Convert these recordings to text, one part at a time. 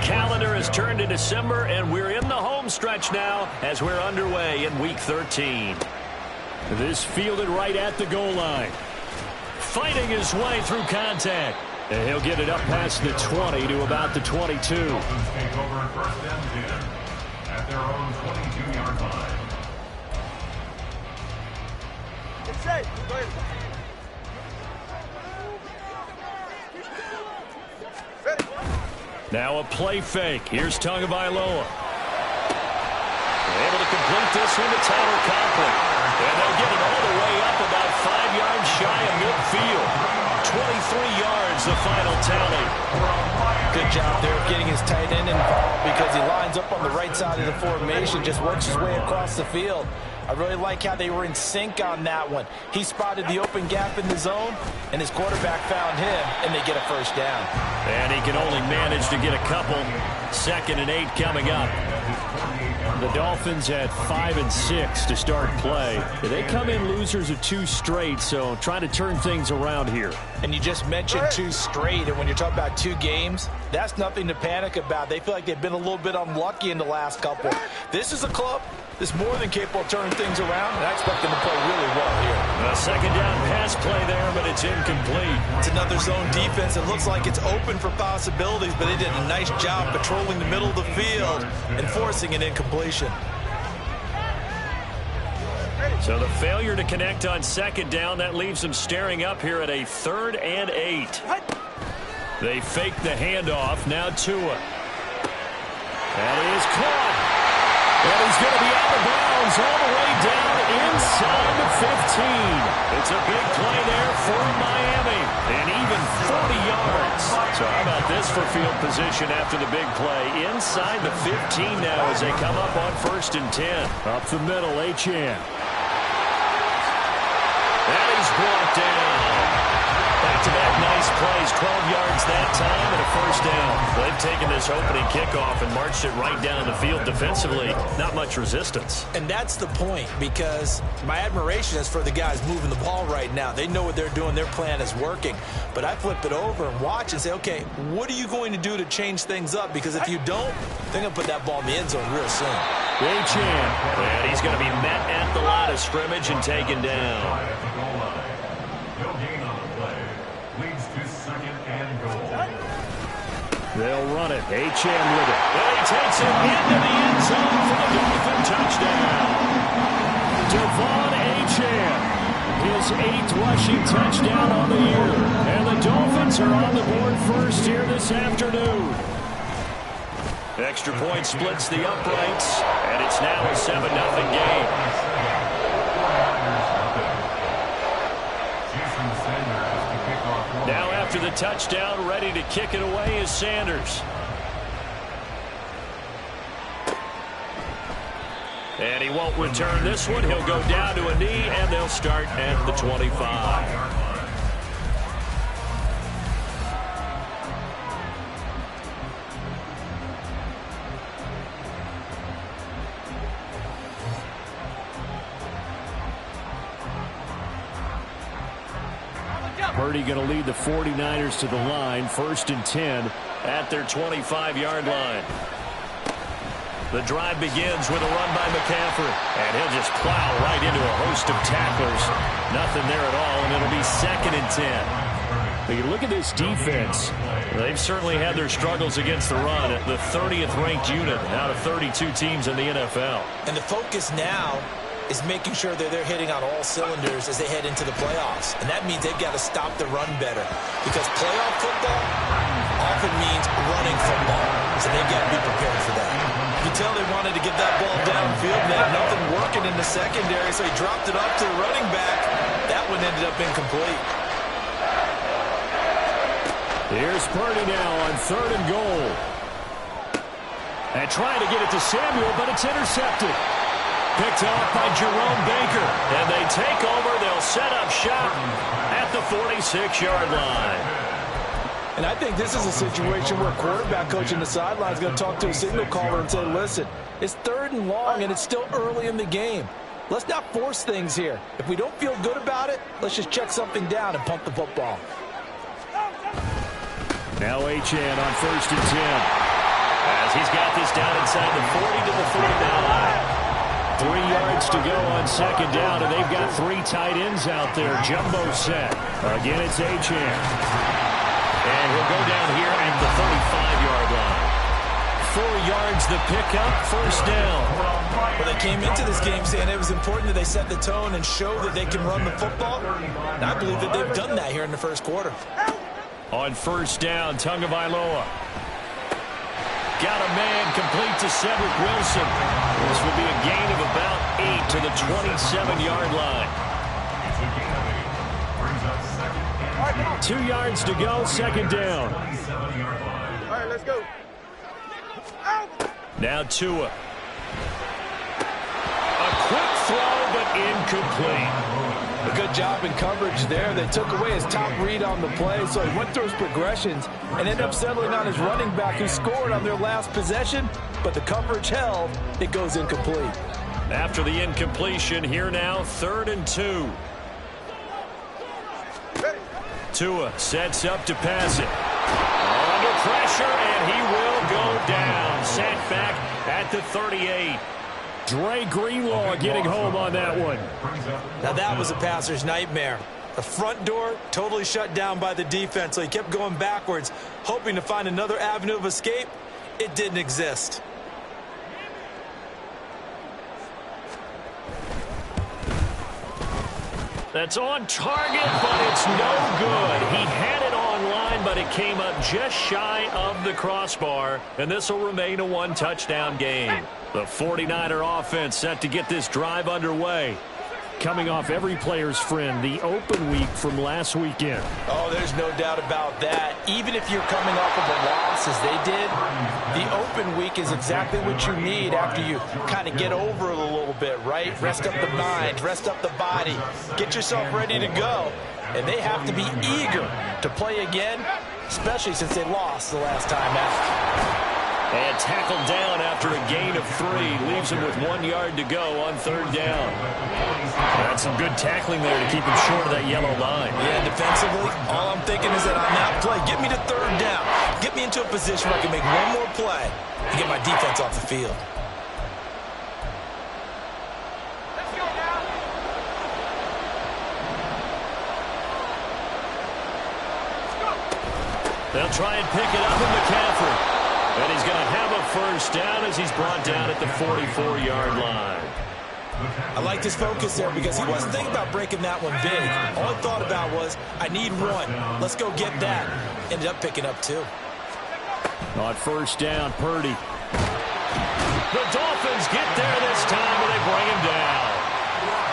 calendar has turned to December, and we're in the home stretch now as we're underway in Week 13. This fielded right at the goal line. Fighting his way through contact. And he'll get it up past the 20 to about the 22. Take over first and 10 at their own 22-yard line. Now a play fake. Here's Tagovailoa. Able to complete this one to Tyler Conklin. And they'll get it all the way up about 5 yards shy of midfield. 23 yards, the final tally. Good job there of getting his tight end involved because he lines up on the right side of the formation, just works his way across the field. I really like how they were in sync on that one. He spotted the open gap in the zone, and his quarterback found him, and they get a first down. And he can only manage to get a couple. 2nd and 8 coming up. The Dolphins at 5 and 6 to start play. They come in losers of 2 straight, so trying to turn things around here. And you just mentioned 2 straight, and when you're talking about 2 games, that's nothing to panic about. They feel like they've been a little bit unlucky in the last couple. This is a club that's more than capable of turning things around, and I expect them to play really well here. A 2nd down pass play there, but it's incomplete. It's another zone defense. It looks like it's open for possibilities, but they did a nice job patrolling the middle of the field and forcing an incompletion. So the failure to connect on 2nd down, that leaves them staring up here at a 3rd and 8. They fake the handoff. Now Tua. That is caught. And he's going to be out of bounds all the way down inside the 15. It's a big play there for Miami. And even 40 yards. So how about this for field position after the big play? Inside the 15 now as they come up on 1st and 10. Up the middle, Achane. And he's brought down. Back-to-back nice plays, 12 yards that time and a first down. They've taken this opening kickoff and marched it right down the field defensively. Not much resistance. And that's the point, because my admiration is for the guys moving the ball right now. They know what they're doing. Their plan is working. But I flip it over and watch and say, okay, what are you going to do to change things up? Because if you don't, they're going to put that ball in the end zone real soon. Achane. And he's going to be met at the line of scrimmage and taken down. They'll run it. Achane with it. And he takes it into the end zone for the Dolphin touchdown. Devon Achane, his 8th rushing touchdown on the year. And the Dolphins are on the board first here this afternoon. Extra point splits the uprights, and it's now a 7-0 game. Now after the touchdown, ready to kick it away is Sanders. And he won't return this one. He'll go down to a knee, and they'll start at the 25. Purdy going to lead the 49ers to the line. 1st and 10 at their 25-yard line. The drive begins with a run by McCaffrey. And he'll just plow right into a host of tacklers. Nothing there at all, and it'll be 2nd and 10. But you look at this defense. They've certainly had their struggles against the run. At the 30th ranked unit out of 32 teams in the NFL. And the focus now is making sure that they're hitting on all cylinders as they head into the playoffs. And that means they've got to stop the run better. Because playoff football often means running football. So they've got to be prepared for that. You can tell they wanted to get that ball downfield. They had nothing working in the secondary, so he dropped it off to the running back. That one ended up incomplete. Here's Purdy now on 3rd and goal. And trying to get it to Samuel, but it's intercepted. Picked off by Jerome Baker. And they take over. They'll set up shop at the 46-yard line. And I think this is a situation where quarterback coach in the sideline is going to talk to a signal caller and say, listen, it's 3rd and long, and it's still early in the game. Let's not force things here. If we don't feel good about it, let's just check something down and pump the football. Now Achane on 1st and 10. As he's got this down inside the 40 to the 39. 3 yards to go on second down, and they've got 3 tight ends out there. Jumbo set. Again, it's Achane. And he'll go down here at the 35-yard line. 4 yards the pickup, first down. Well, they came into this game saying it was important that they set the tone and show that they can run the football. And I believe that they've done that here in the first quarter. On first down, Tagovailoa. Got a man complete to Cedric Wilson. This will be a gain of about 8 to the 27-yard line. 2 yards to go, second down. All right, let's go. Now Tua. A quick throw, but incomplete. A good job in coverage there. They took away his top read on the play, so he went through his progressions and ended up settling on his running back who scored on their last possession, but the coverage held. It goes incomplete. After the incompletion, here now, 3rd and 2. Tua sets up to pass it. Under pressure, and he will go down. Sat back at the 38. Dre Greenlaw getting home on that one. Now that was a passer's nightmare. The front door totally shut down by the defense, so he kept going backwards, hoping to find another avenue of escape. It didn't exist. That's on target, but it's no good. He had it on line, but it came up just shy of the crossbar, and this will remain a 1-touchdown game. The 49er offense set to get this drive underway. Coming off every player's friend, the open week from last weekend. Oh, there's no doubt about that. Even if you're coming off of a loss as they did, the open week is exactly what you need after you kind of get over it a little bit, right? Rest up the mind, rest up the body, get yourself ready to go. And they have to be eager to play again, especially since they lost the last time out. And tackled down after a gain of 3. Leaves him with 1 yard to go on 3rd down. That's some good tackling there to keep him short of that yellow line. Yeah, defensively, all I'm thinking is that on that play, get me to 3rd down. Get me into a position where I can make one more play and get my defense off the field. They'll try and pick it up with McCaffrey. And he's going to have a first down as he's brought down at the 44-yard line. I liked his focus there because he wasn't thinking about breaking that one big. All he thought about was, I need 1. Let's go get that. Ended up picking up 2. On first down, Purdy. The Dolphins get there this time, and they bring him down.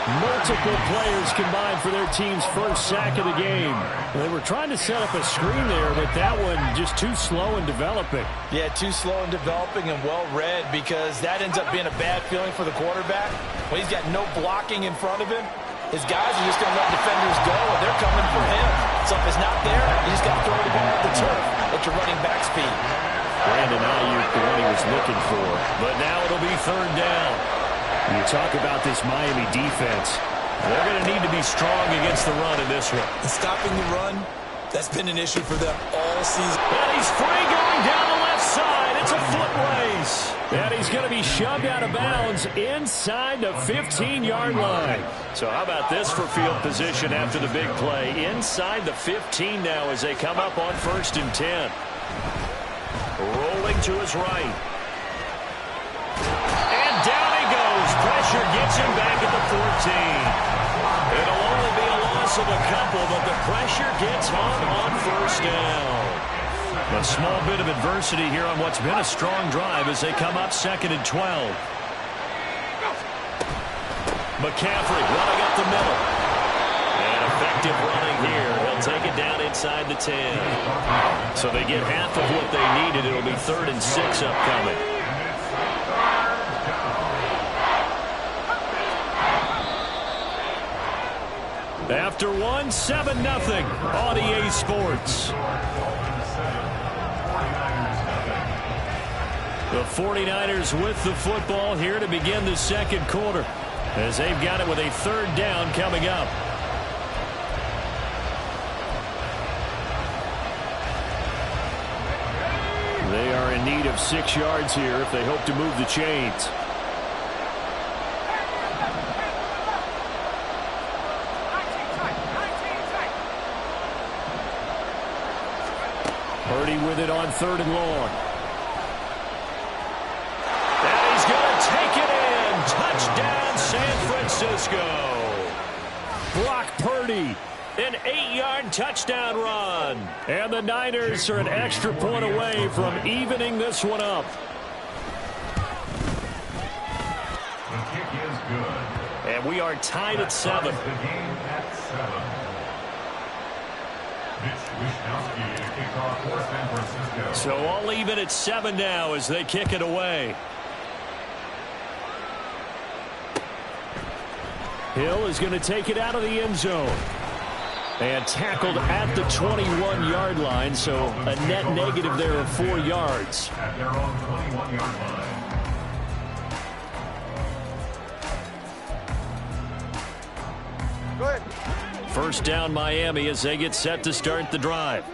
Multiple players combined for their team's first sack of the game. They were trying to set up a screen there, but that one just too slow in developing. Yeah, too slow in developing and well read, because that ends up being a bad feeling for the quarterback. When he's got no blocking in front of him, his guys are just going to let defenders go, and they're coming for him. So if it's not there, you just got to throw the ball at the turf at your running back speed. Brandon Ayuk, the one he was looking for. But now it'll be 3rd down. You talk about this Miami defense. They're going to need to be strong against the run in this one. And stopping the run, that's been an issue for them all season. And he's free going down the left side. It's a foot race. And he's going to be shoved out of bounds inside the 15-yard line. So how about this for field position after the big play? Inside the 15 now as they come up on 1st and 10. Rolling to his right. Pressure gets him back at the 14. It'll only be a loss of a couple, but the pressure gets home on 1st down. A small bit of adversity here on what's been a strong drive as they come up 2nd and 12. McCaffrey running up the middle. And effective running here. He'll take it down inside the 10. So they get half of what they needed. It'll be 3rd and 6 upcoming. After 7-0 on EA Sports. The 49ers with the football here to begin the 2nd quarter, as they've got it with a 3rd down coming up. They are in in need of 6 yards here if they hope to move the chains. Purdy with it on 3rd and long. And he's going to take it in. Touchdown, San Francisco. Brock Purdy, an 8-yard touchdown run. And the Niners are an extra point away from evening this one up. The kick is good. And we are tied at 7. The game at 7. So all even at 7 now as they kick it away. Hill is going to take it out of the end zone. And tackled at the 21-yard line, so a net negative there of 4 yards. At their own 21-yard line. Go ahead. First down Miami as they get set to start the drive.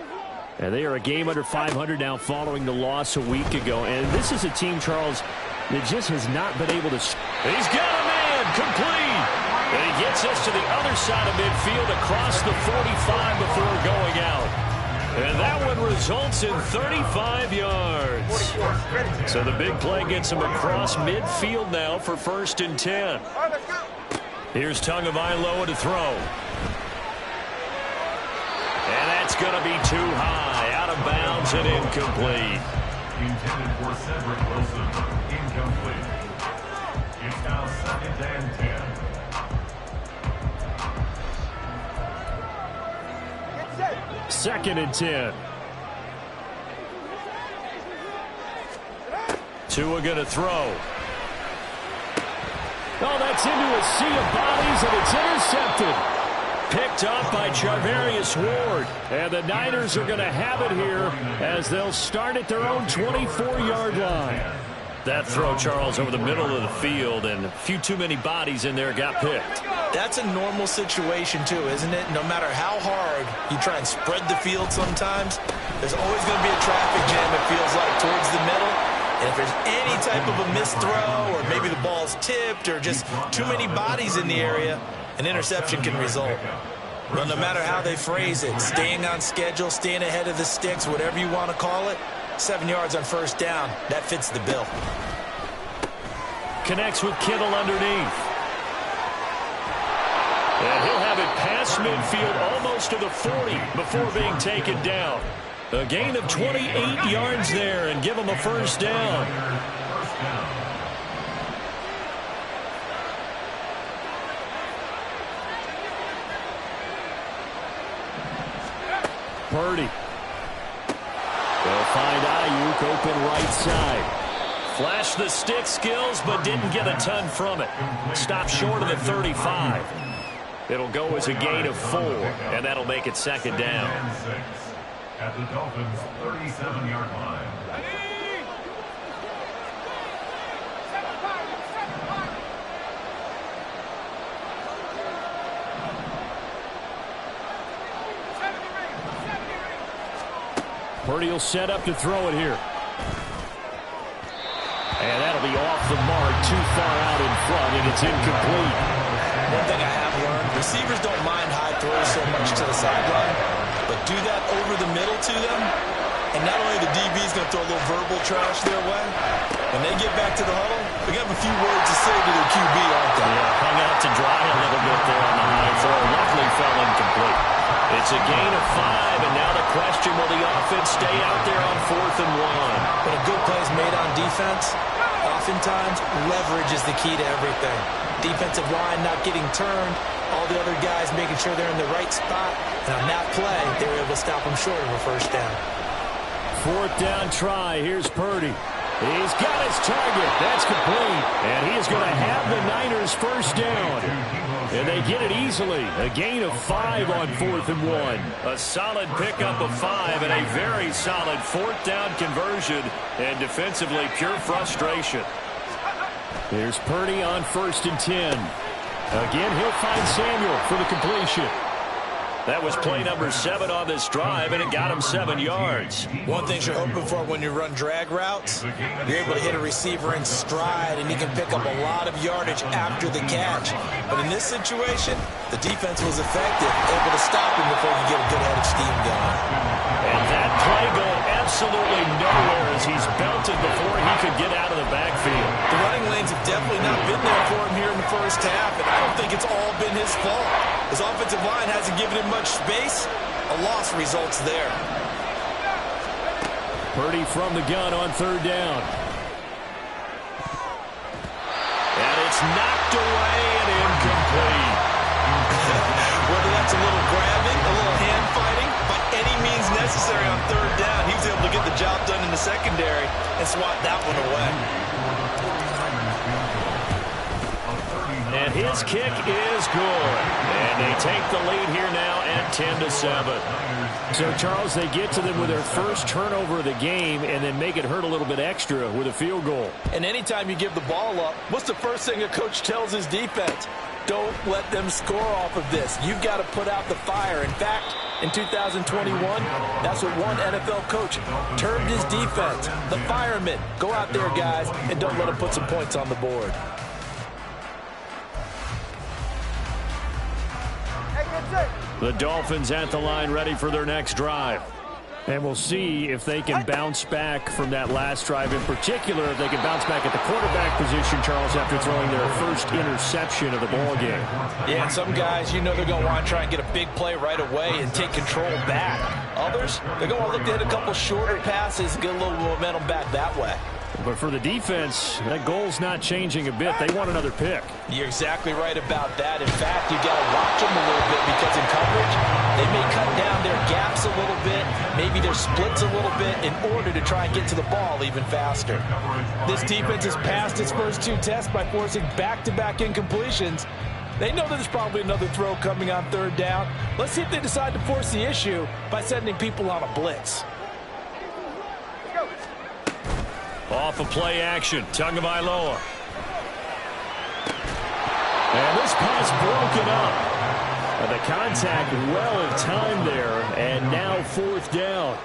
And they are a game under 500 now following the loss a week ago. And this is a team, Charles, that just has not been able to... He's got a man complete. And he gets us to the other side of midfield across the 45 before going out. And that one results in 35 yards. So the big play gets him across midfield now for 1st and 10. All right, let's go. Here's Tagovailoa to throw. And that's going to be too high, out of bounds and incomplete. Intended for Cedric Wilson, incomplete. It's now 2nd and 10. 2nd and 10. Tua going to throw. Oh, that's into a sea of bodies, and it's intercepted. Picked up by Charvarius Ward. And the Niners are going to have it here as they'll start at their own 24-yard line. That throw, Charles, over the middle of the field, and a few too many bodies in there got picked. That's a normal situation, too, isn't it? No matter how hard you try and spread the field sometimes, there's always going to be a traffic jam, it feels like, towards the middle. And if there's any type of a missed throw, or maybe the ball's tipped, or just too many bodies in the area, an interception can result. Well, no matter how they phrase it, staying on schedule, staying ahead of the sticks, whatever you want to call it, 7 yards on 1st down, that fits the bill. Connects with Kittle underneath. And he'll have it past midfield almost to the 40 before being taken down. A gain of 28 yards there and give him a 1st down. Purdy. They'll find Ayuk open right side. Flashed the stick skills, but didn't get a ton from it. Stopped short of the 35. It'll go as a gain of 4, and that'll make it 2nd down. At the Dolphins' 37-yard line. Purdy will set up to throw it here. And that'll be off the mark, too far out in front, and it's incomplete. One thing I have learned, receivers don't mind high throws so much to the sideline, but do that over the middle to them, and not only the DB's going to throw a little verbal trash their way, when they get back to the huddle, they're going to have a few words to say to their QB, aren't they? Yeah, hung out to dry a little bit there on the high throw. Luckily fell incomplete. It's a gain of 5, and now the question, will the offense stay out there on 4th and 1? When a good play is made on defense, oftentimes leverage is the key to everything. Defensive line not getting turned, all the other guys making sure they're in the right spot, and on that play, they were able to stop them short of a 1st down. 4th down try. Here's Purdy. He's got his target. That's complete. And he is going to have the Niners 1st down. And they get it easily. A gain of 5 on 4th and 1. A solid pickup of 5 and a very solid 4th down conversion. And defensively, pure frustration. Here's Purdy on 1st and 10. Again, he'll find Samuel for the completion. That was play number 7 on this drive, and it got him 7 yards. One thing you're hoping for when you run drag routes, you're able to hit a receiver in stride, and he can pick up a lot of yardage after the catch. But in this situation, the defense was effective, able to stop him before he could get a good head of steam going. And that play going absolutely nowhere as he's belted before he could get out of the backfield. The running lanes have definitely not been there for him here in the first half, and I don't think it's all been his fault. His offensive line hasn't given him much space. A loss results there. Purdy from the gun on 3rd down. And it's knocked away and incomplete. Whether that's a little grabbing, a little hand fighting, by any means necessary on 3rd down, he was able to get the job done in the secondary and swat that one away. And his kick is good. And they take the lead here now at 10-7. So, Charles, they get to them with their first turnover of the game and then make it hurt a little bit extra with a field goal. And anytime you give the ball up, what's the first thing a coach tells his defense? Don't let them score off of this. You've got to put out the fire. In fact, in 2021, that's what one NFL coach termed his defense. The firemen. Go out there, guys, and don't let them put some points on the board. The Dolphins at the line ready for their next drive. And we'll see if they can bounce back from that last drive. In particular, if they can bounce back at the quarterback position, Charles, after throwing their first interception of the ball game. Yeah, and some guys, you know they're going to want to try and get a big play right away and take control back. Others, they're going to look to hit a couple shorter passes, get a little momentum back that way. But for the defense, that goal's not changing a bit. They want another pick. You're exactly right about that. In fact, you've got to watch them a little bit because in coverage, they may cut down their gaps a little bit, maybe their splits a little bit in order to try and get to the ball even faster. This defense has passed its first 2 tests by forcing back-to-back incompletions. They know that there's probably another throw coming on 3rd down. Let's see if they decide to force the issue by sending people on a blitz. Off of play action, Tagovailoa. And this pass broken up. And the contact well in time there, and now 4th down.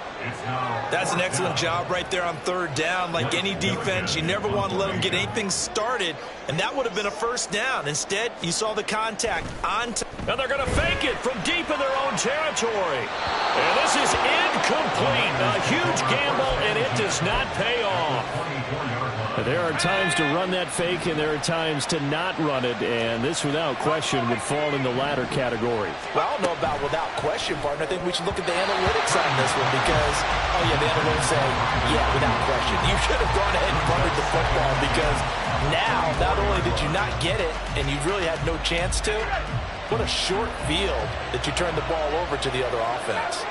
That's an excellent job right there on 3rd down. Like any defense, you never want to let them get anything started, and that would have been a 1st down. Instead, you saw the contact on time. Now they're going to fake it from deep in their own territory. And this is incomplete. A huge gamble, and it does not pay off. There are times to run that fake, and there are times to not run it, and this, without question, would fall in the latter category. Well, I don't know about without question, partner. I think we should look at the analytics on this one because, oh, yeah, the analytics say, yeah, without question. You should have gone ahead and punted the football because now, not only did you not get it, and you really had no chance to, what a short field that you turned the ball over to the other offense.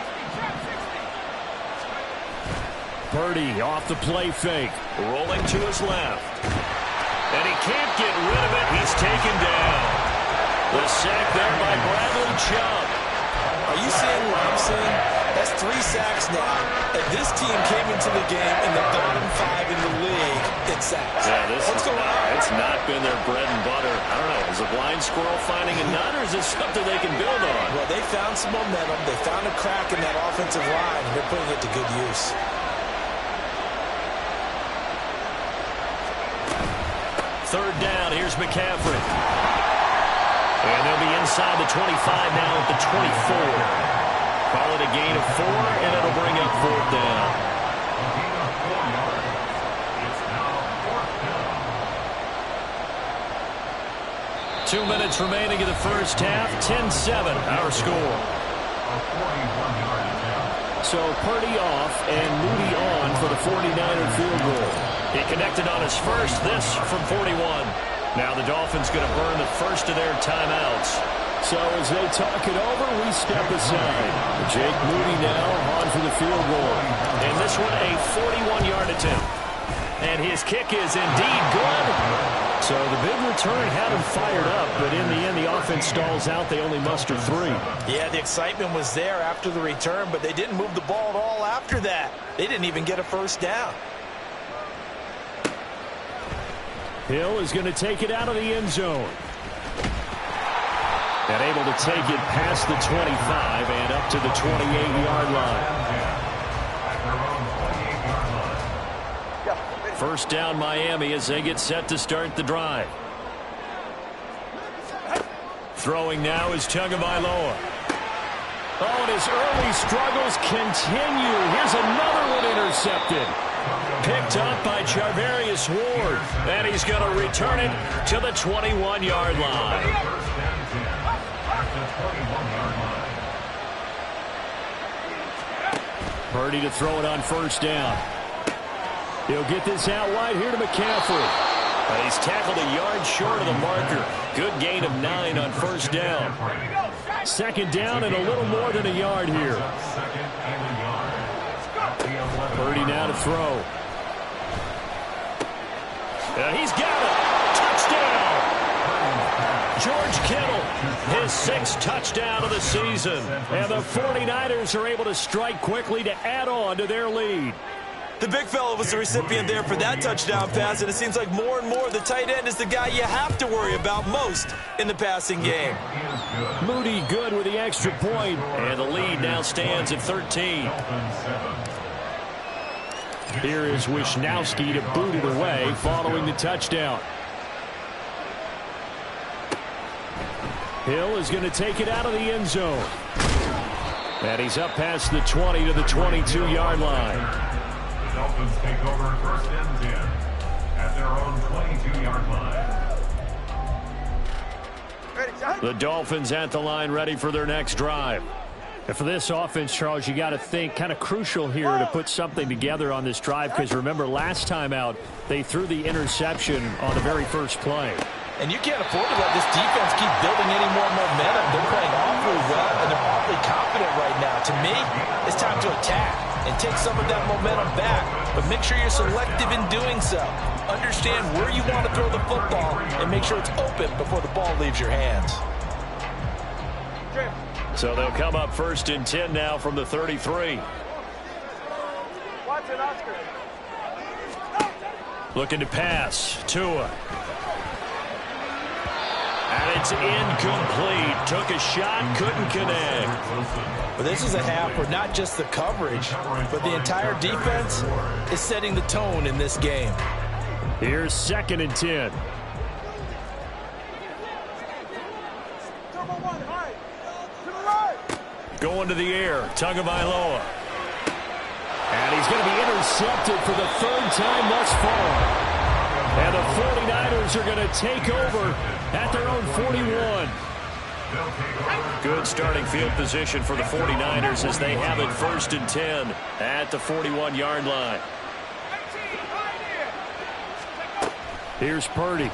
Purdy off the play fake. Rolling to his left. And he can't get rid of it. He's taken down. The sack there by Bradley Chubb. Are you seeing what I'm seeing? That's 3 sacks now. And this team came into the game in the bottom 5 in the league in sacks. Yeah, What's going on? It's not been their bread and butter. I don't know. Is a blind squirrel finding a nut, or is this something they can build on? Well, they found some momentum. They found a crack in that offensive line, and they're putting it to good use. Third down, here's McCaffrey. And they'll be inside the 25 now at the 24. Call it a gain of 4, and it'll bring up 4th down. It's now 4th down. 2 minutes remaining in the first half. 10-7, our score. A 41-yard attempt. So Purdy off and Moody on for the 49er field goal. He connected on his first, this from 41. Now the Dolphins going to burn the first of their timeouts. So as they talk it over, we step aside. Jake Moody now on for the field goal. And this one a 41-yard attempt. And his kick is indeed good. So the big return had him fired up, but in the end the offense stalls out. They only muster 3. Yeah, the excitement was there after the return, but they didn't move the ball at all after that. They didn't even get a 1st down. Hill is going to take it out of the end zone. And able to take it past the 25 and up to the 28-yard line. First down Miami as they get set to start the drive. Throwing now is Tagovailoa. Oh, and his early struggles continue. Here's another one intercepted. Picked up by Charvarius Ward. And he's going to return it to the 21-yard line. Purdy to throw it on first down. He'll get this out wide here to McCaffrey. And he's tackled a yard short of the marker. Good gain of 9 on first down. Second down and a little more than a yard here. Purdy now to throw. And he's got it. Touchdown. George Kittle, his 6th touchdown of the season. And the 49ers are able to strike quickly to add on to their lead. The big fella was the recipient there for that touchdown pass, and it seems like more and more the tight end is the guy you have to worry about most in the passing game. Moody good with the extra point, and the lead now stands at 13. Here is Wisnowski to boot it away following the touchdown. Hill is going to take it out of the end zone. And he's up past the 20 to the 22-yard line. The Dolphins take over first and 10 at their own 22-yard line. The Dolphins at the line ready for their next drive. And for this offense, Charles, you got to think kind of crucial here to put something together on this drive, because remember last time out they threw the interception on the very first play. And you can't afford to let this defense keep building any more momentum. They're playing awfully well, and they're awfully confident right now. To me, it's time to attack and take some of that momentum back. But make sure you're selective in doing so. Understand where you want to throw the football and make sure it's open before the ball leaves your hands. So they'll come up first and 10 now from the 33. Watch it, Oscar. Looking to pass. Tua. And it's incomplete. Took a shot, couldn't connect. But this is a half where not just the coverage, but the entire defense is setting the tone in this game. Here's second and 10. Going to the air. Tagovailoa. And he's going to be intercepted for the 3rd time thus far. And the 49ers are going to take over at their own 41. Good starting field position for the 49ers as they have it first and 10 at the 41-yard line. Here's Purdy.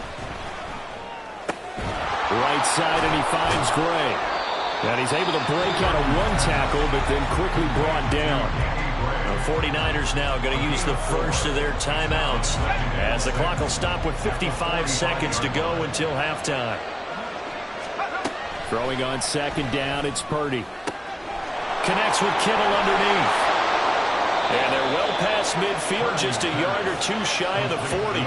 Right side, and he finds Gray. And he's able to break out of one tackle, but then quickly brought down. The 49ers now going to use the first of their timeouts as the clock will stop with 55 seconds to go until halftime. Throwing on second down, it's Purdy. Connects with Kittle underneath. And they're well past midfield, just a yard or two shy of the 40.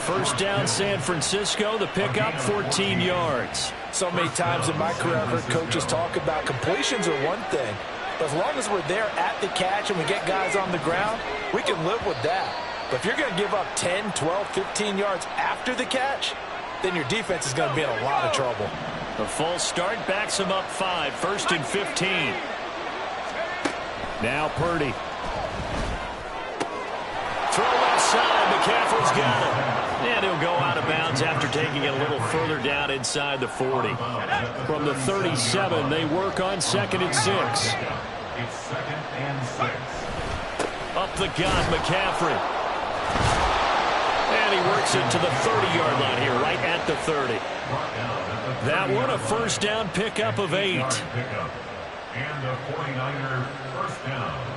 First down, San Francisco. The pickup, 14 yards. So many times in my career, I've heard coaches talk about completions are one thing. But as long as we're there at the catch and we get guys on the ground, we can live with that. But if you're going to give up 10, 12, 15 yards after the catch, then your defense is going to be in a lot of trouble. The false start backs them up 5. First and 15. Now Purdy. Throw left side. McCaffrey's got it. And he'll go out of bounds after taking it a little further down inside the 40. From the 37, they work on second and 6. It's second and 6. Up the gut, McCaffrey. And he works it to the 30-yard line here, right at the 30. That one a first down pickup of 8. And the 49ers first down.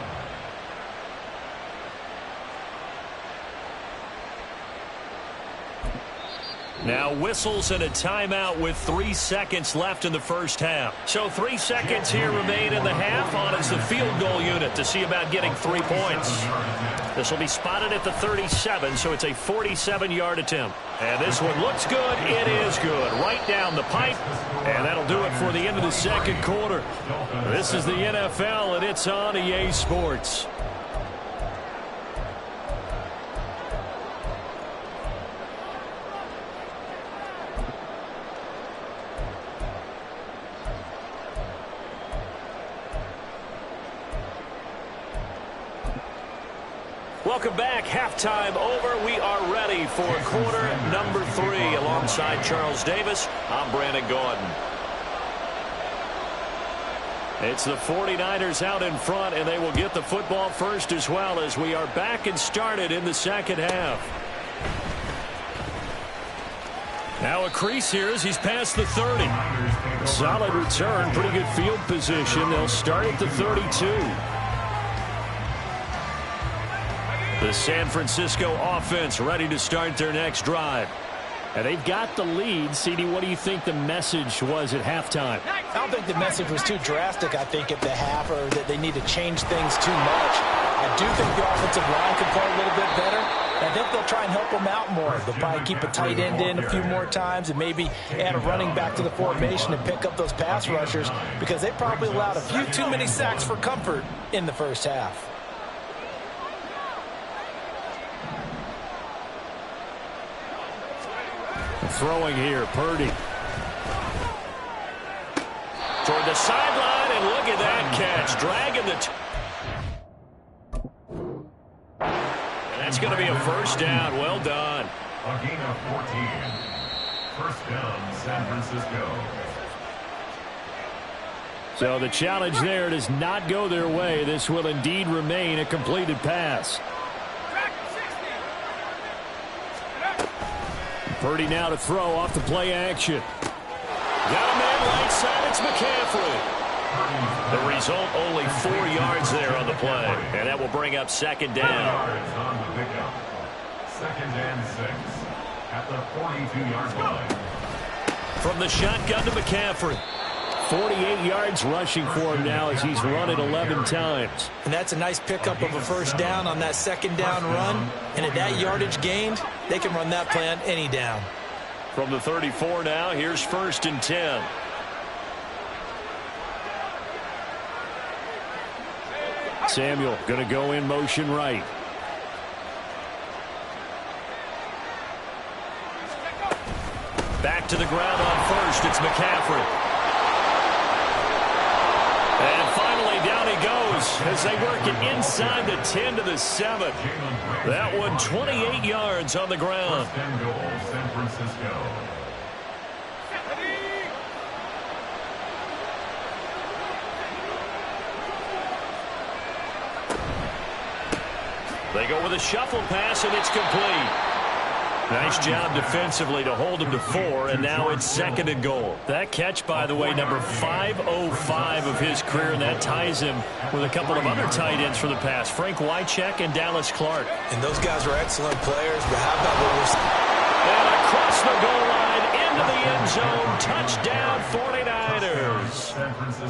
Now whistles and a timeout with 3 seconds left in the first half. So 3 seconds here remain in the half. On is the field goal unit to see about getting 3 points. This will be spotted at the 37, so it's a 47-yard attempt. And this one looks good. It is good. Right down the pipe. And that'll do it for the end of the second quarter. This is the NFL, and it's on EA Sports. Welcome back. Halftime over. We are ready for quarter number 3. Alongside Charles Davis, I'm Brandon Gordon. It's the 49ers out in front, and they will get the football first as well as we are back and started in the second half. Now a crease here as he's past the 30. Solid return, pretty good field position. They'll start at the 32. The San Francisco offense ready to start their next drive. And they've got the lead. CD, what do you think the message was at halftime? I don't think the message was too drastic, I think, at the half, or that they need to change things too much. I do think the offensive line can play a little bit better. I think they'll try and help them out more. They'll probably keep a tight end in a few more times and maybe add a running back to the formation and pick up those pass rushers, because they probably allowed a few too many sacks for comfort in the first half. Throwing here, Purdy. Toward the sideline, and look at that catch. Dragging the... And that's going to be a first down. Well done. A gain of 14. First down, San Francisco. So the challenge there does not go their way. This will indeed remain a completed pass. Purdy now to throw off the play action. Got a man right side. It's McCaffrey. The result, only 4 yards there on the play. And that will bring up second down. On the pickup. Second and 6 at the 42-yard line. From the shotgun to McCaffrey. 48 yards rushing for him now as he's run it 11 times. And that's a nice pickup of a first down on that second down run. And at that yardage gained, they can run that play on any down. From the 34 now, here's first and 10. Samuel going to go in motion right. Back to the ground on first. It's McCaffrey. And finally, down he goes as they work it inside the 10 to the 7. That one 28 yards on the ground. First and goal, San Francisco. They go with a shuffle pass, and it's complete. Nice job defensively to hold him to 4, and now it's second and goal. That catch, by the way, number 505 of his career, and that ties him with a couple of other tight ends for the pass, Frank Wycheck and Dallas Clark. And those guys are excellent players, but how about what we're seeing? And across the goal line, into the end zone, touchdown 49ers.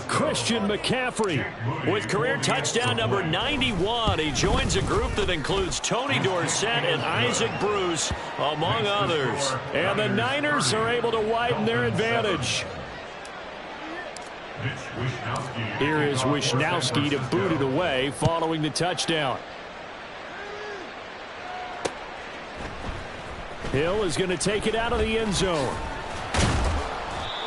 Christian McCaffrey with career touchdown number 91. He joins a group that includes Tony Dorsett and Isaac Bruce, among others. And the Niners are able to widen their advantage. Here is Wishnowski to boot it away following the touchdown. Hill is going to take it out of the end zone.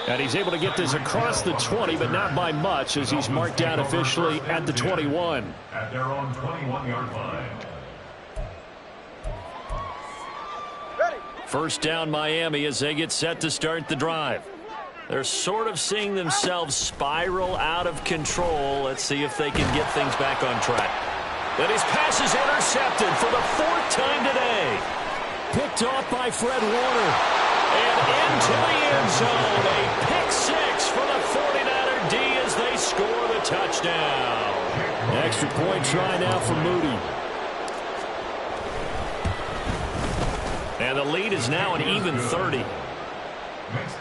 And he's able to get this across the 20, but not by much, as he's marked down officially at the 21. At their own 21-yard line. First down Miami as they get set to start the drive. They're sort of seeing themselves spiral out of control. Let's see if they can get things back on track. And his pass is intercepted for the 4th time today. Picked off by Fred Warner. And into the end zone. A pick 6 for the 49er D as they score the touchdown. Extra point try now for Moody. And the lead is now an even 30. Makes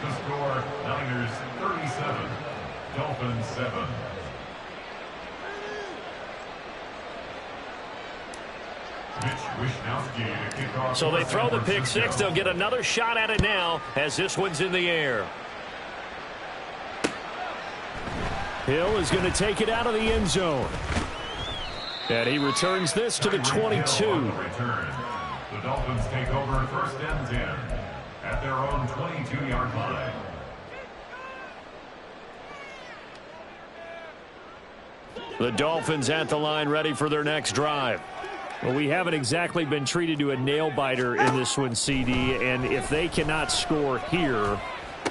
the score Niners 37, Dolphins 7. So they throw the pick six. They'll get another shot at it now as this one's in the air. Hill is going to take it out of the end zone. And he returns this to the 22. The Dolphins take over first and 10 at their own 22-yard line. The Dolphins at the line ready for their next drive. Well, we haven't exactly been treated to a nail-biter in this one, CD, and if they cannot score here,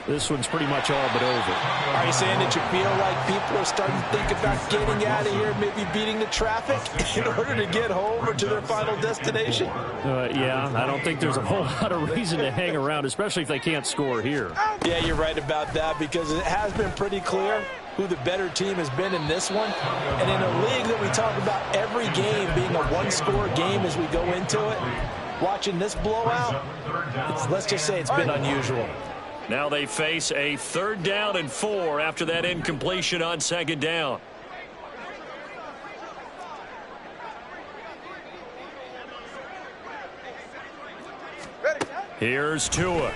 this one's pretty much all but over. Are you saying that you feel like people are starting to think about getting out of here, maybe beating the traffic in order to get home or to their final destination? Yeah, I don't think there's a whole lot of reason to hang around, especially if they can't score here. Yeah, you're right about that, because it has been pretty clear who the better team has been in this one. And in a league that we talk about every game being a one-score game as we go into it, watching this blowout, let's just say it's been unusual. Now they face a 3rd down and 4 after that incompletion on 2nd down. Here's Tua.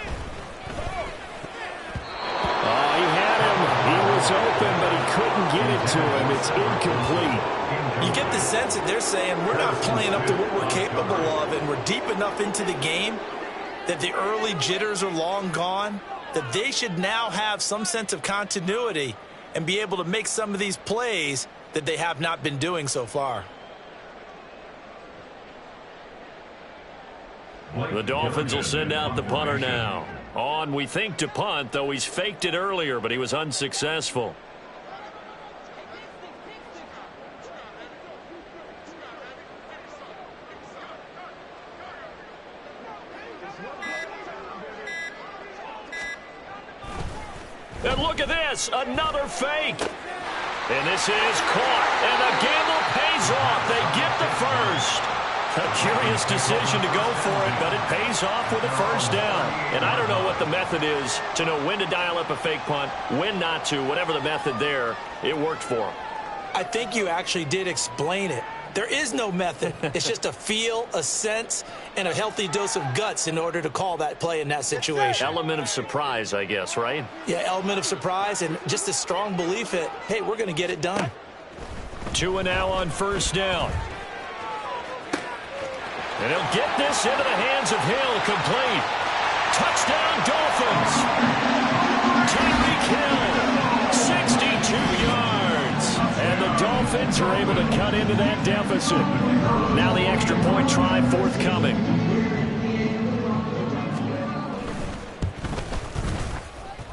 Oh, he had him. He was open, but he couldn't get it to him. It's incomplete. You get the sense that they're saying we're not playing up to what we're capable of, and we're deep enough into the game that the early jitters are long gone, that they should now have some sense of continuity and be able to make some of these plays that they have not been doing so far. The Dolphins will send out the punter now. On, we think, to punt, though he's faked it earlier, but he was unsuccessful. And look at this, another fake. And this is caught, and the gamble pays off. They get the first. A curious decision to go for it, but it pays off with a first down. And I don't know what the method is to know when to dial up a fake punt, when not to, whatever the method there, it worked for him. I think you actually did explain it. There is no method. It's just a feel, a sense, and a healthy dose of guts in order to call that play in that situation. Element of surprise, I guess, right? Yeah, element of surprise and just a strong belief that, hey, we're going to get it done. Tua now on first down. And he'll get this into the hands of Hill, complete. Touchdown, Dolphins. Tyreek Hill, 62 yards. And the Dolphins are able to cut into that deficit. Now the extra point try forthcoming.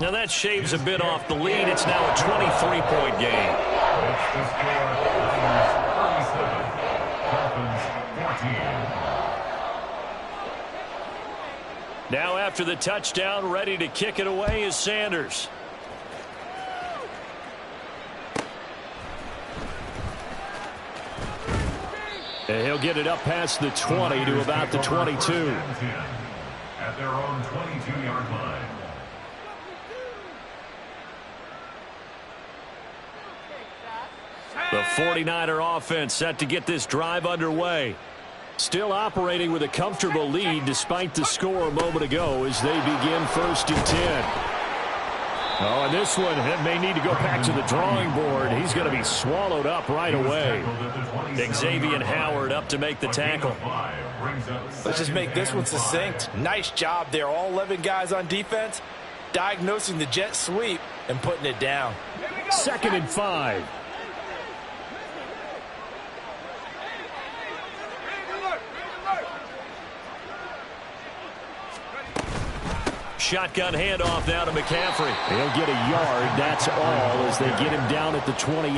Now that shaves a bit off the lead. It's now a 23-point game. That's the score. Niners 37, Dolphins 14. Now after the touchdown, ready to kick it away is Sanders. And he'll get it up past the 20 to about the 22. At their own 22-yard line. The 49er offense set to get this drive underway. Still operating with a comfortable lead despite the score a moment ago as they begin 1st and 10. Oh, and this one may need to go back to the drawing board. He's going to be swallowed up right away. Xavier Howard up to make the tackle. Let's just make this one succinct. Nice job there. All 11 guys on defense diagnosing the jet sweep and putting it down. 2nd and 5. Shotgun handoff now to McCaffrey. He'll get a yard, that's all, as they get him down at the 28.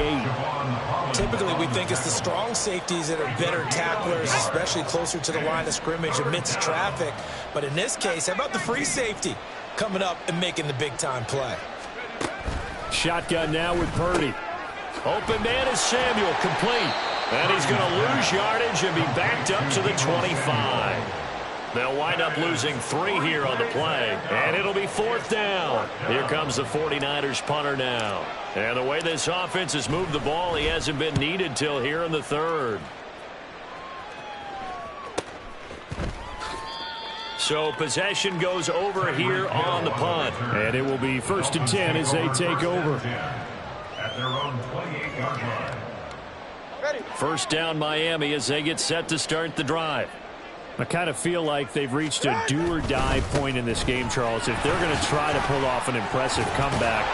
Typically, we think it's the strong safeties that are better tacklers, especially closer to the line of scrimmage amidst traffic. But in this case, how about the free safety coming up and making the big-time play? Shotgun now with Purdy. Open man is Samuel, complete. And he's going to lose yardage and be backed up to the 25. They'll wind up losing 3 here on the play, and it'll be 4th down. Here comes the 49ers punter now. And the way this offense has moved the ball, he hasn't been needed till here in the 3rd. So possession goes over here on the punt. And it will be 1st and 10 as they take over. At their own 28-yard line. First down Miami as they get set to start the drive. I kind of feel like they've reached a do-or-die point in this game, Charles. If they're going to try to pull off an impressive comeback,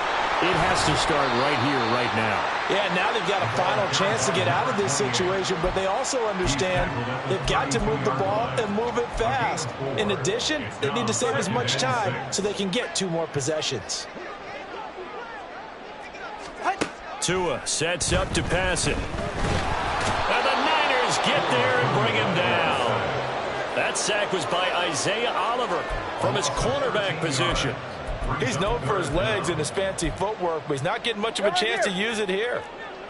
it has to start right here, right now. Yeah, now they've got a final chance to get out of this situation, but they also understand they've got to move the ball and move it fast. In addition, they need to save as much time so they can get 2 more possessions. Tua sets up to pass it. And the Niners get there and bring him down. That sack was by Isaiah Oliver from his cornerback position. He's known for his legs and his fancy footwork, but he's not getting much of a chance to use it here.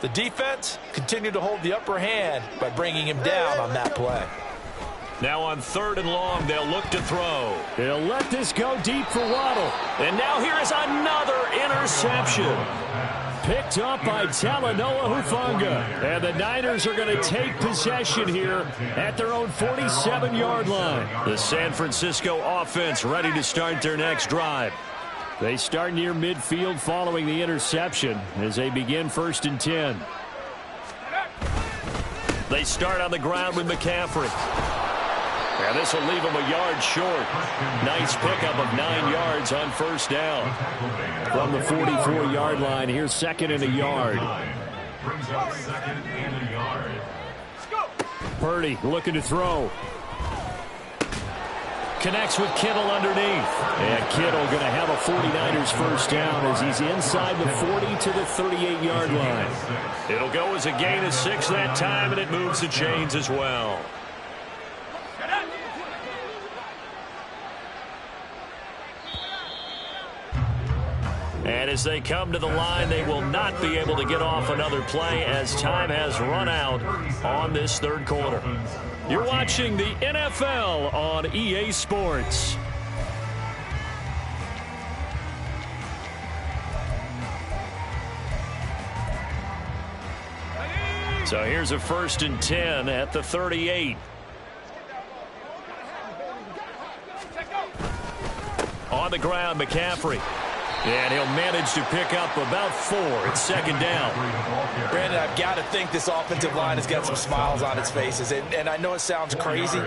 The defense continued to hold the upper hand by bringing him down on that play. Now on 3rd and long, they'll look to throw. They'll let this go deep for Waddle. And now here is another interception. Picked up by Talanoa Hufanga. And the Niners are going to take possession here at their own 47-yard line. The San Francisco offense ready to start their next drive. They start near midfield following the interception as they begin 1st and 10. They start on the ground with McCaffrey. And this will leave him a yard short. Nice pickup of 9 yards on 1st down. From the 44-yard line, here's 2nd and a yard. Brings up 2nd and a yard. Purdy looking to throw. Connects with Kittle underneath. And Kittle going to have a 49ers first down as he's inside the 40 to the 38-yard line. It'll go as a gain of 6 that time, and it moves the chains as well. And as they come to the line, they will not be able to get off another play as time has run out on this 3rd quarter. You're watching the NFL on EA Sports. So here's a 1st and 10 at the 38. On the ground, McCaffrey. And he'll manage to pick up about 4. It's 2nd down. Brandon, I've got to think this offensive line has got some smiles on its faces. And I know it sounds crazy,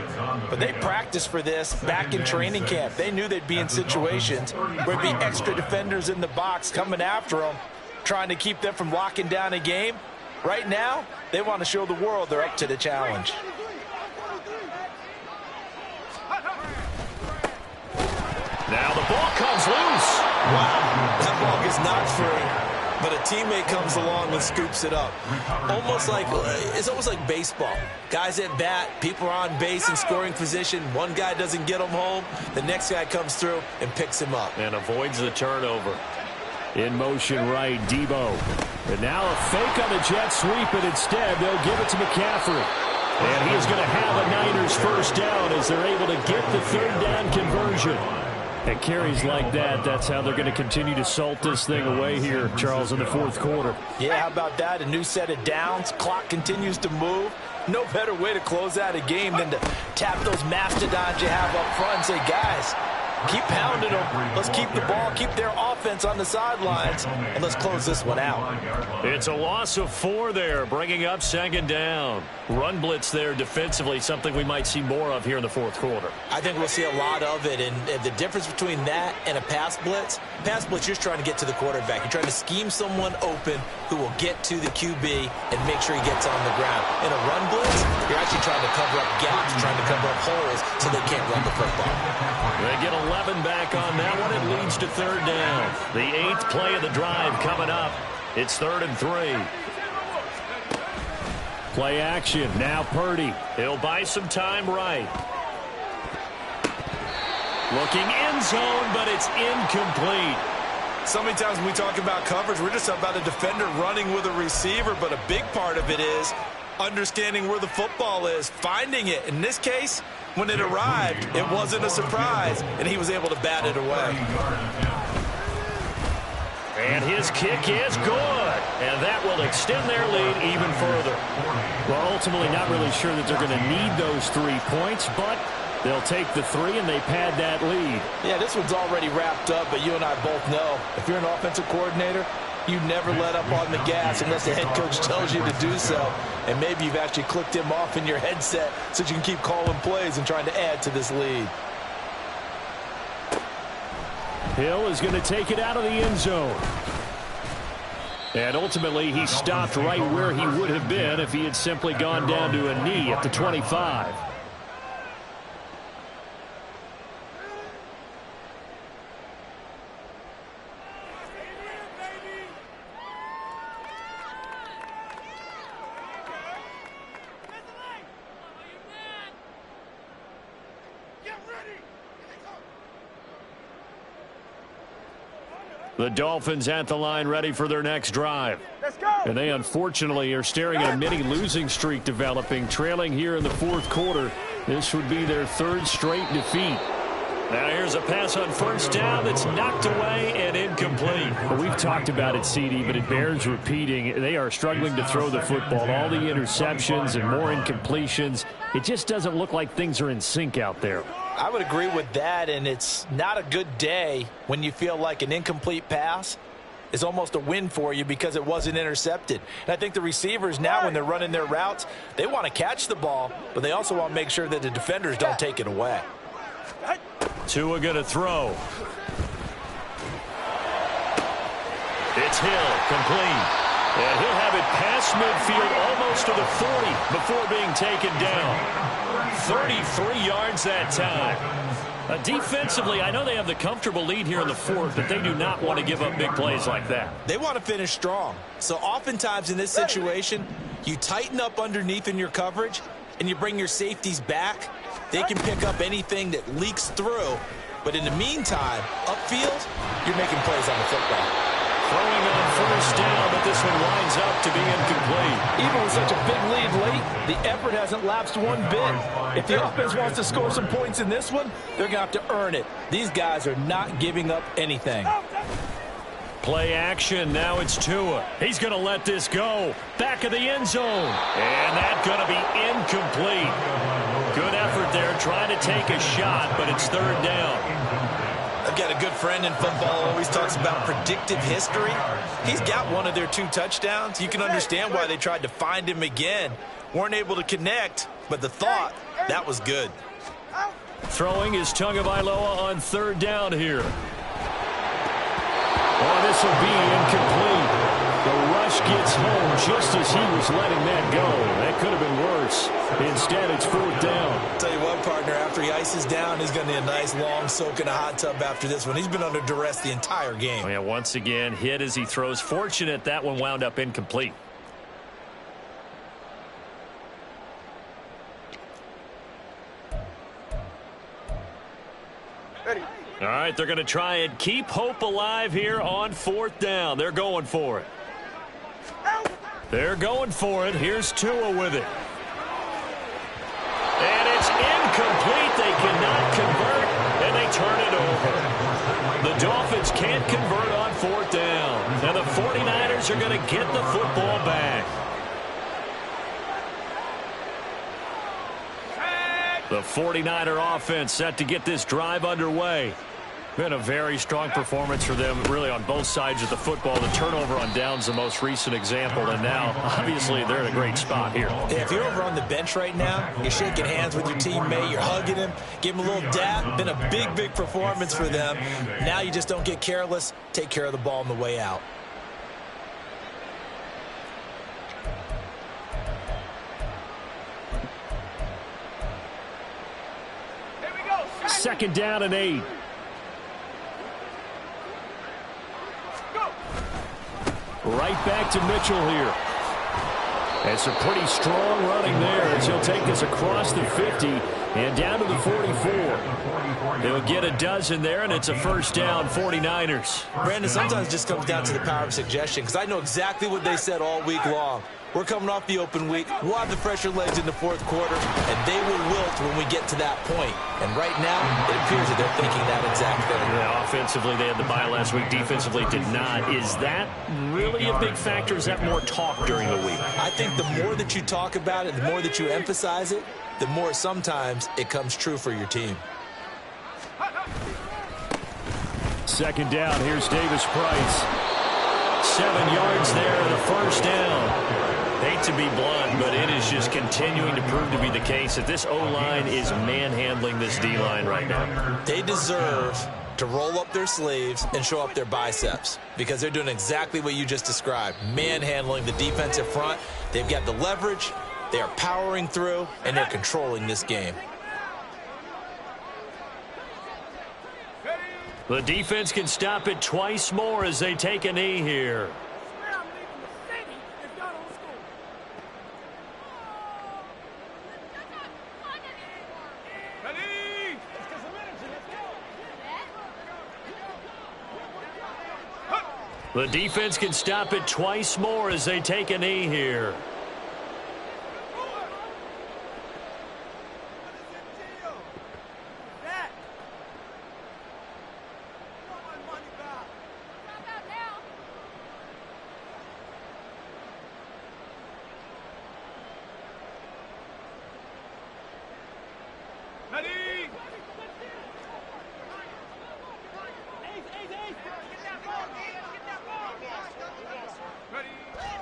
but they practiced for this back in training camp. They knew they'd be in situations where there'd be extra defenders in the box coming after them, trying to keep them from locking down a game. Right now, they want to show the world they're up to the challenge. Now the ball comes loose. Wow, that ball gets knocked free, but a teammate comes along and scoops it up. It's almost like baseball. Guys at bat, people are on base in scoring position. One guy doesn't get him home. The next guy comes through and picks him up. And avoids the turnover. In motion right, Debo. And now a fake on the jet sweep, and instead they'll give it to McCaffrey. And he is going to have a Niners first down as they're able to get the 3rd down conversion. And carries like that, that's how they're going to continue to salt this thing away here, Charles, in the 4th quarter. Yeah, how about that? A new set of downs. Clock continues to move. No better way to close out a game than to tap those mastodons you have up front and say, guys, keep pounding them. Let's keep the ball, keep their offense on the sidelines, and let's close this one out. It's a loss of 4 there, bringing up 2nd down. Run blitz there defensively, something we might see more of here in the 4th quarter. I think we'll see a lot of it, and the difference between that and a pass blitz, you're trying to get to the quarterback. You're trying to scheme someone open who will get to the QB and make sure he gets on the ground. In a run blitz, you're actually trying to cover up gaps, trying to cover up holes so they can't run the football. They get 11 back on that one. It leads to 3rd down. The 8th play of the drive coming up. It's 3rd and 3. Play action. Now Purdy. He'll buy some time right. Looking end zone, but it's incomplete. So many times when we talk about coverage, we're just about a defender running with a receiver, but a big part of it is understanding where the football is, finding it. In this case, when it arrived, it wasn't a surprise, and he was able to bat it away. And his kick is good. And that will extend their lead even further. Well, ultimately not really sure that they're going to need those 3 points, but they'll take the 3 and they pad that lead. Yeah, this one's already wrapped up, but you and I both know if you're an offensive coordinator, you never let up on the gas unless the head coach tells you to do so. And maybe you've actually clicked him off in your headset so you can keep calling plays and trying to add to this lead. Hill is going to take it out of the end zone. And ultimately, he stopped right where he would have been if he had simply gone down to a knee at the 25. The Dolphins at the line ready for their next drive. Let's go. And they unfortunately are staring at a mini losing streak developing, trailing here in the 4th quarter. This would be their 3rd straight defeat. Now here's a pass on first down that's knocked away and incomplete. Well, we've talked about it, CD, but it bears repeating. They are struggling to throw the football. All the interceptions and more incompletions. It just doesn't look like things are in sync out there. I would agree with that, and it's not a good day when you feel like an incomplete pass is almost a win for you because it wasn't intercepted. And I think the receivers now, when they're running their routes, they want to catch the ball, but they also want to make sure that the defenders don't take it away. Tua going to throw. It's Hill, complete. And he'll have it past midfield almost to the 40 before being taken down. 33 yards that time. Defensively, I know they have the comfortable lead here in the 4th, but they do not want to give up big plays like that. They want to finish strong. So oftentimes in this situation, you tighten up underneath in your coverage, and you bring your safeties back. They can pick up anything that leaks through. But in the meantime, upfield, you're making plays on the football. Throwing on first down, but this one winds up to be incomplete. Even with such a big lead late, the effort hasn't lapsed one bit. If the offense wants to score some points in this one, they're going to have to earn it. These guys are not giving up anything. Play action. Now it's Tua. He's going to let this go. Back of the end zone. And that's going to be incomplete. Good effort there trying to take a shot, but it's 3rd down. I've got a good friend in football who always talks about predictive history. He's got one of their 2 touchdowns. You can understand why they tried to find him again. Weren't able to connect, but the thought, that was good. Throwing is Tagovailoa on 3rd down here. Oh, this will be incomplete. The rush gets home just as he was letting that go. That could have been worse. Instead, it's 4th down. Tell you what, partner, after he ices down, he's going to need a nice long soak in a hot tub after this one. He's been under duress the entire game. Oh, yeah, once again, hit as he throws. Fortunate that one wound up incomplete. Ready. All right, they're going to try and keep hope alive here on 4th down. They're going for it. They're going for it. Here's Tua with it. And it's incomplete. They cannot convert, and they turn it over. The Dolphins can't convert on 4th down. And the 49ers are going to get the football back. The 49er offense set to get this drive underway. Been a very strong performance for them, really, on both sides of the football. The turnover on downs the most recent example, and now, obviously, they're in a great spot here. Yeah, if you're over on the bench right now, you're shaking hands with your teammate, you're hugging him, give him a little dap. Been a big, big performance for them. Now you just don't get careless. Take care of the ball on the way out. Here we go. 2nd down and 8. Right back to Mitchell here. And some pretty strong running there as he'll take this across the 50 and down to the 44. They'll get a dozen there, and it's a 1st down, 49ers. Brandon, sometimes it just comes down to the power of suggestion, because I know exactly what they said all week long. We're coming off the open week. We'll have the fresher legs in the fourth quarter, and they will wilt when we get to that point. And right now, it appears that they're thinking that exact thing. Yeah, offensively, they had the bye last week. Defensively, did not. Is that really a big factor? Is that more talk during the week? I think the more that you talk about it, the more that you emphasize it, the more sometimes it comes true for your team. Second down, here's Davis Price. 7 yards there, the first down. Hate to be blunt, but it is just continuing to prove to be the case that this O-line is manhandling this D-line right now. They deserve to roll up their sleeves and show up their biceps because they're doing exactly what you just described, manhandling the defensive front. They've got the leverage, they are powering through, and they're controlling this game. The defense can stop it twice more as they take a knee here. The defense can stop it twice more as they take a knee here.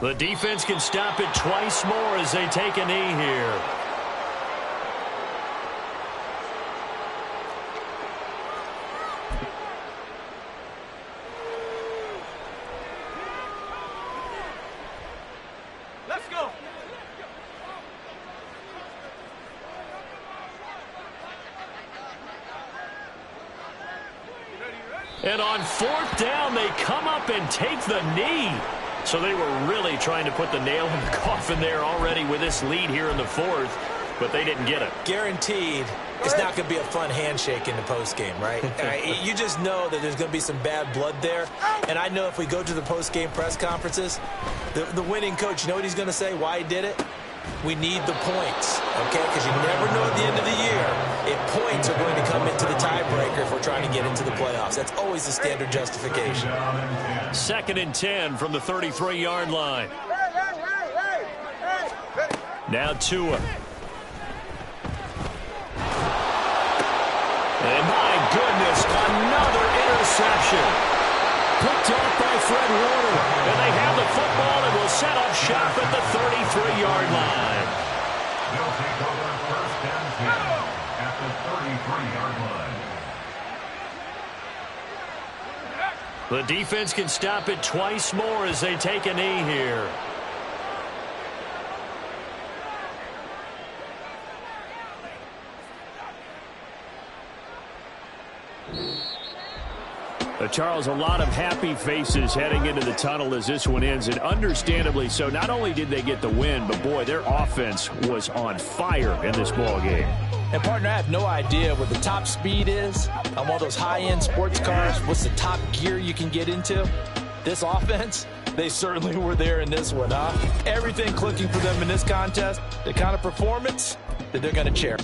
The defense can stop it twice more as they take a knee here. Let's go. And on fourth down, they come up and take the knee. So they were really trying to put the nail in the coffin there already with this lead here in the fourth, but they didn't get it. Guaranteed, it's not going to be a fun handshake in the postgame, right? You just know that there's going to be some bad blood there. And I know if we go to the postgame press conferences, the winning coach, you know what he's going to say, why he did it? We need the points, okay? Because you never know at the end of the year if points are going to come into the tiebreaker if we're trying to get into the playoffs. That's always the standard justification. 2nd and 10 from the 33-yard line. Now Tua. And my goodness, another interception. Picked off by Fred Warner. And they have the football and will set up shop at the 33-yard line. They'll take over 1st and 10 at the 33-yard line. The defense can stop it twice more as they take a knee here. Charles, a lot of happy faces heading into the tunnel as this one ends, and understandably so. Not only did they get the win, but boy, their offense was on fire in this ball game. And partner, I have no idea what the top speed is on one of those high-end sports cars. What's the top gear you can get into? This offense, they certainly were there in this one, huh? Everything clicking for them in this contest, the kind of performance that they're going to cherish.